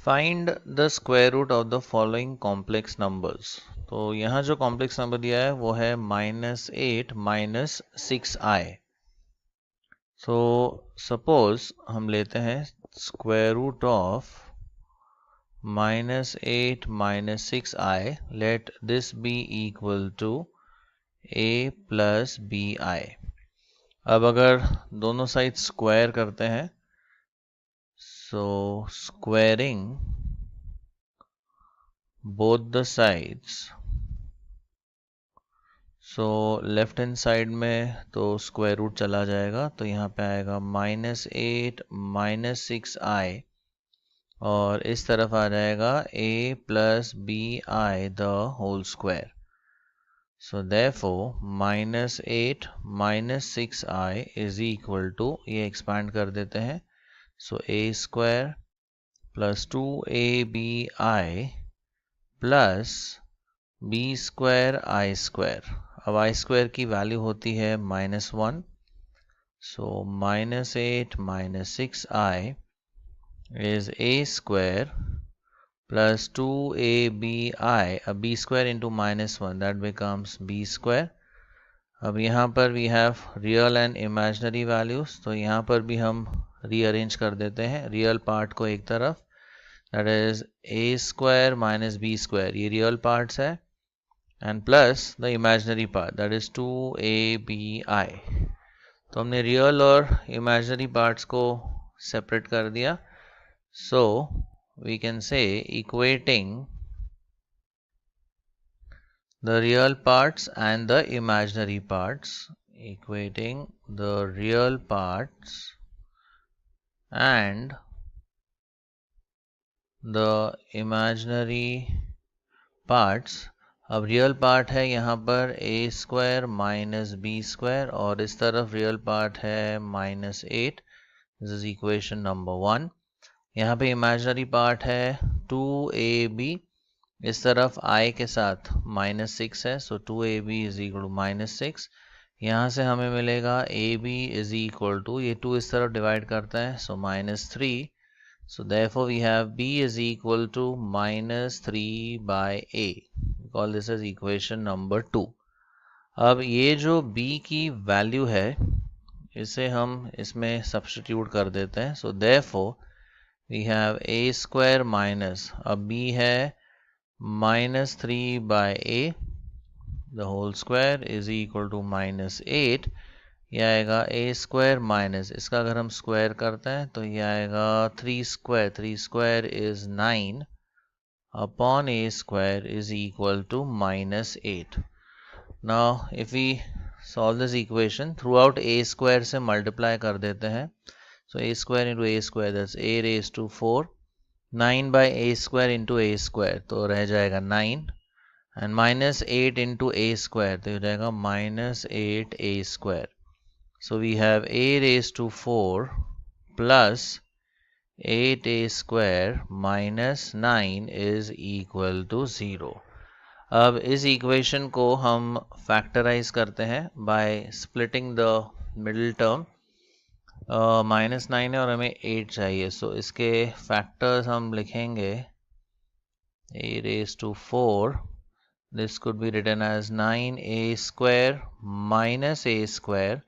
Find the square root of the following complex numbers. तो यहाँ जो कॉम्प्लेक्स नंबर दिया है वो है -8 -6i। सो सपोज हम लेते हैं square root of -8 -6i। Let this be equal to a plus bi। अब अगर दोनों साइड स्क्वायर करते हैं, so squaring both the sides, so left hand side में तो स्क्वायर रूट चला जाएगा, तो यहाँ पे आएगा -8 -6i और इस तरफ आ जाएगा a plus bi the whole square. So therefore -8 -6i is equal to, ये एक्सपांड कर देते हैं, so a square plus 2abi plus B square I square. अब आई स्क्वायर की वैल्यू होती है -1, so -8 -6i is a square plus 2abi। अब b square into -1 that becomes b square. अब यहाँ पर we have real and imaginary values, तो यहाँ पर भी हम रीअरेंज कर देते हैं रियल पार्ट को एक तरफ, that is a square minus b square, ये रियल पार्ट्स है, and plus the imaginary part that is 2abi। तो हमने रियल और इमेजिनरी पार्ट्स को सेपरेट कर दिया। So we can say equating the real parts and the imaginary parts, equating the real parts and the imaginary parts। अब real part है यहाँ पर a square minus B square और इस तरफ रियल पार्ट है -8। This is equation number 1। यहाँ पे इमेजिनरी पार्ट है 2ab, इस तरफ i के साथ -6 है, सो 2ab इज इक्वल टू -6। यहाँ से हमें मिलेगा ab इज इक्वल टू, ये 2 इस तरफ डिवाइड करता है, सो -3। So therefore we have b is equal to -3 by a. We call this as equation number 2. अब ये जो b की वैल्यू है इसे हम इसमें सब्स्टिट्यूट कर देते हैं। So therefore we have a square minus, अब b है -3 by a the whole square is equal to -8। यह आएगा a स्क्वायर माइनस, इसका अगर हम स्क्वायर करते हैं तो यह आएगा 3 square is 9 upon a square is equal to -8। Now if we solve this equation throughout a square से मल्टीप्लाई कर देते हैं, so a square into a square that's a raise to 4, 9 by a square into a square तो रह जाएगा 9, and -8 into a square तो हो जाएगा -8a square. So we have a raised to 4 plus 8a square minus 9 is equal to 0। अब इस equation को हम फैक्टराइज करते हैं by splitting the middle term. -9 है और हमें 8 चाहिए, सो इसके फैक्टर्स हम लिखेंगे a raised to 4, this could be written as 9a square minus a square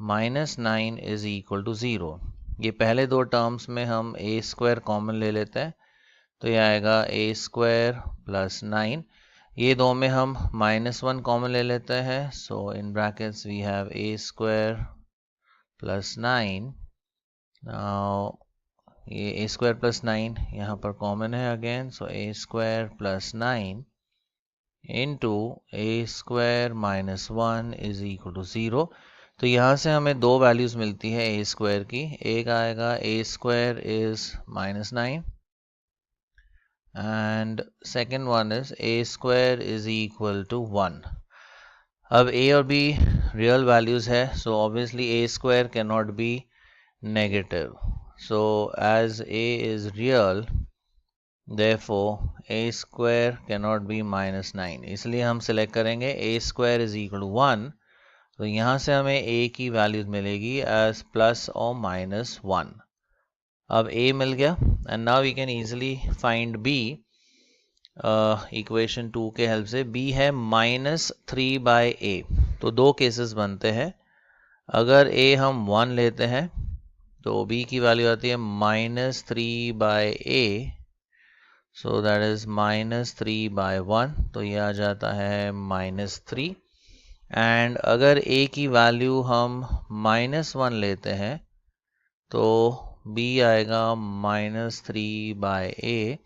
-9 is equal to 0। ये पहले दो टर्म्स में हम a स्क्वायर कॉमन ले लेते हैं, तो ये आएगा a स्क्वायर प्लस 9। ये दो में हम -1 कॉमन ले लेते हैं, so in brackets we have a square plus 9। Now ये a स्क्वायर प्लस 9 यहाँ पर कॉमन है again, so a square plus 9 into a square minus 1 is equal to 0। तो यहाँ से हमें दो वैल्यूज मिलती है a स्क्वायर की, एक आएगा a square is -9 and second one is a square is equal to 1। अब a और b रियल वैल्यूज है, so obviously a square can not be negative, so as a is real therefore a square can not be -9, इसलिए हम select करेंगे a square is equal to 1। तो यहाँ से हमें a की वैल्यूज मिलेगी एज +or -1। अब a मिल गया, and now we can easily find b equation 2 के हेल्प से। b है -3/a, तो दो केसेस बनते हैं। अगर a हम 1 लेते हैं तो b की वैल्यू आती है -3/a, सो दैट इज -3/1, तो ये आ जाता है -3। एंड अगर a की वैल्यू हम -1 लेते हैं तो b आएगा -3/a,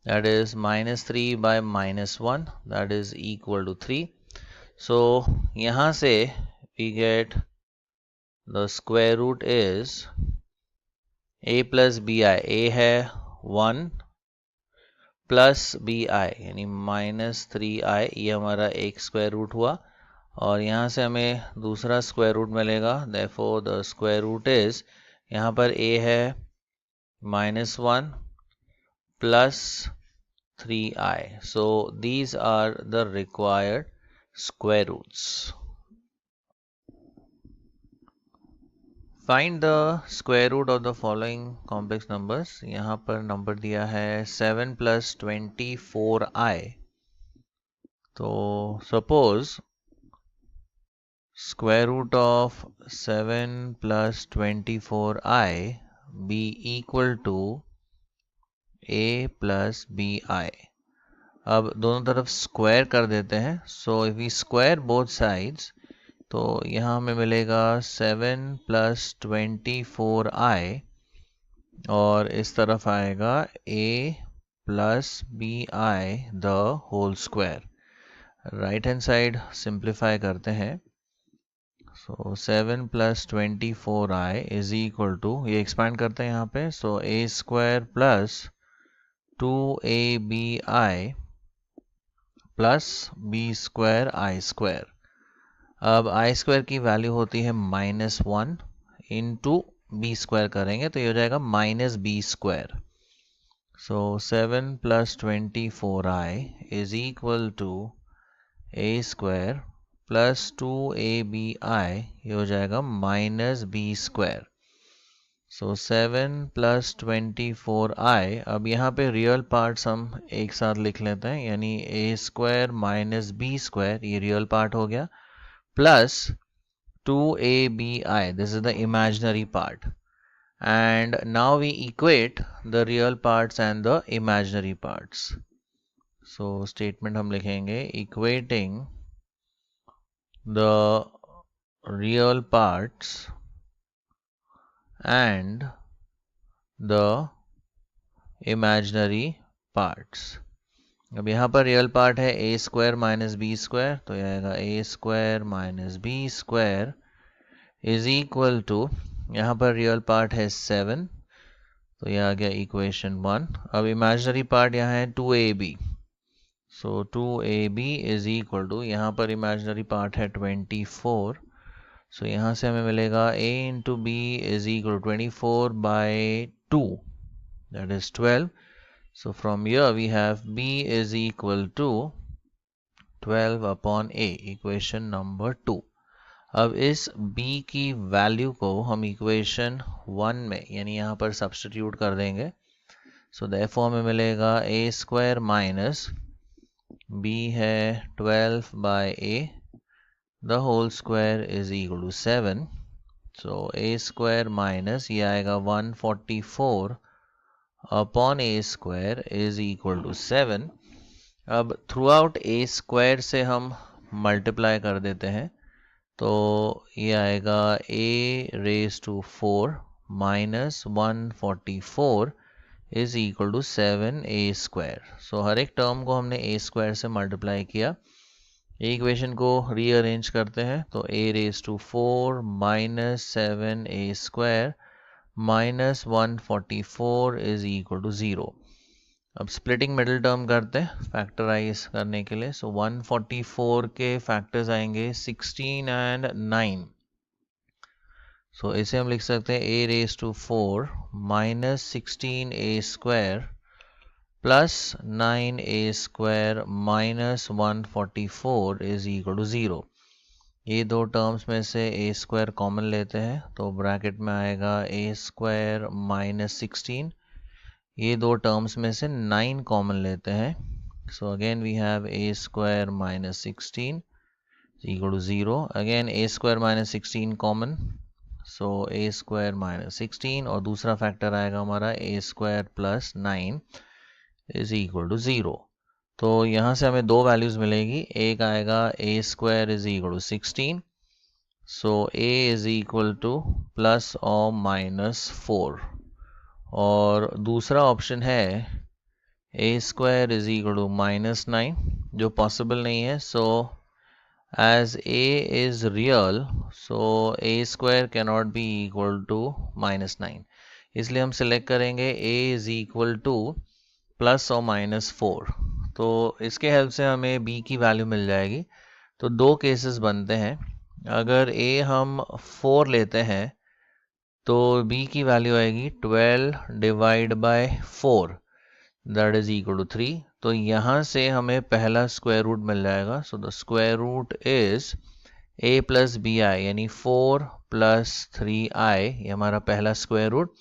that is -3 by -1, that is equal to 3. So यहाँ से we get the square root is a plus bi, a है 1 plus bi यानी -3i, ये हमारा एक स्क्वायर रूट हुआ, और यहाँ से हमें दूसरा स्क्वायर रूट मिलेगा। therefore the square root is, यहाँ पर a है -1 plus 3i. So these are the required square roots. Find the square root of the following complex numbers. यहाँ पर नंबर दिया है 7 plus 24i. तो suppose square root of 7 plus 24i be equal to a plus bi. अब दोनों तरफ square कर देते हैं। So if we square both sides, तो यहाँ हमें मिलेगा 7 plus 24i, और इस तरफ आएगा a plus bi the whole square. Right hand side simplify करते हैं। So 7 plus 24i is equal to, ये एक्सपांड करते हैं यहाँ पे, so a square plus 2abi plus B square I square. अब आई स्क्वायर की वैल्यू होती है -1, इंटू बी स्क्वायर करेंगे तो ये हो जाएगा -b square. So 7 plus 24i is equal to a square plus 2abi, ये हो जाएगा -b square. So 7 plus 24i, अब यहाँ पे रियल पार्ट्स हम एक साथ लिख लेते हैं, यानी a square minus B square, ये रियल पार्ट हो गया, plus 2abi, this is the imaginary part. And now we equate the real parts and the imaginary parts. So statement हम लिखेंगे, equating the real parts and the imaginary parts. अब यहाँ पर real part है a square minus B square, तो यह आएगा a square minus B square is equal to, यहाँ पर रियल पार्ट है 7, तो यह आ गया इक्वेशन 1। अब इमेजिनरी पार्ट यहाँ है 2ab, so 2ab is equal to, यहाँ पर इमेजिनरी पार्ट है 24, सो यहाँ से हमें मिलेगा a into B is equal 24/2, that is 12. So from here we have b is equal to 12 upon a, equation number 2. अब इस b की वैल्यू को हम इक्वेशन 1 में, यानी यहाँ पर सब्स्टिट्यूट कर देंगे। So therefore हमें मिलेगा a स्क्वायर माइनस b है 12/a, the whole square is equal to 7. So a square minus, ये आएगा 144 upon a square is equal to 7. अब थ्रू आउट a स्क्वायर से हम मल्टीप्लाई कर देते हैं, तो ये आएगा a raised to 4 minus 144 is equal to 7a square. So हर एक टर्म को हमने a स्क्वायर से मल्टीप्लाई किया। इक्वेशन को रीअरेंज करते हैं, तो a raised to 4 minus 7a square minus 144 is equal to 0. अब स्प्लिटिंग मिडिल टर्म करते हैं फैक्टराइज करने के लिए। सो 144 के फैक्टर्स आएंगे 16 एंड 9, सो इसे हम लिख सकते हैं a raised to 4 minus 16a square plus 9a square minus 144 is equal to 0। ये दो टर्म्स में से a स्क्वायर कॉमन लेते हैं, तो ब्रैकेट में आएगा a स्क्वायर माइनस 16, ये दो टर्म्स में से 9 कॉमन लेते हैं. So again we have a square minus 16 is equal to 0. Again a square minus 16 common, so a square minus 16 और दूसरा फैक्टर आएगा हमारा a square plus 9 is equal to 0. तो यहाँ से हमें दो वैल्यूज मिलेगी. एक आएगा a square is equal to 16, so a is equal to plus और माइनस 4, और दूसरा ऑप्शन है a square is equal to minus 9, जो पॉसिबल नहीं है. सो as a is real, so a square cannot be equal to minus 9. इसलिए हम select करेंगे a is equal to plus और माइनस 4. तो इसके हेल्प से हमें b की वैल्यू मिल जाएगी. तो दो केसेस बनते हैं. अगर a हम 4 लेते हैं तो b की वैल्यू आएगी 12 divide by 4, that is equal to 3. तो यहाँ से हमें पहला स्क्वायर रूट मिल जाएगा. So the square root is a plus B I, यानी 4 प्लस 3i, ये हमारा पहला square root.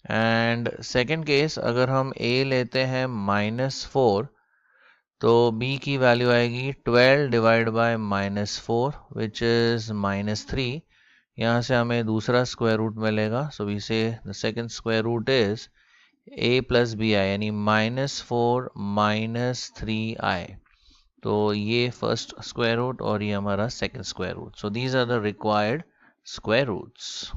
And second case, अगर हम a लेते हैं -4 तो b की वैल्यू आएगी 12 डिवाइड बाय -4 विच इज -3. यहाँ से हमें दूसरा स्क्वायर रूट मिलेगा. So we say the second square root is a plus B I, यानी -4 -3i. तो ये फर्स्ट स्क्वायर रूट और ये हमारा second square root. So these are the required square roots.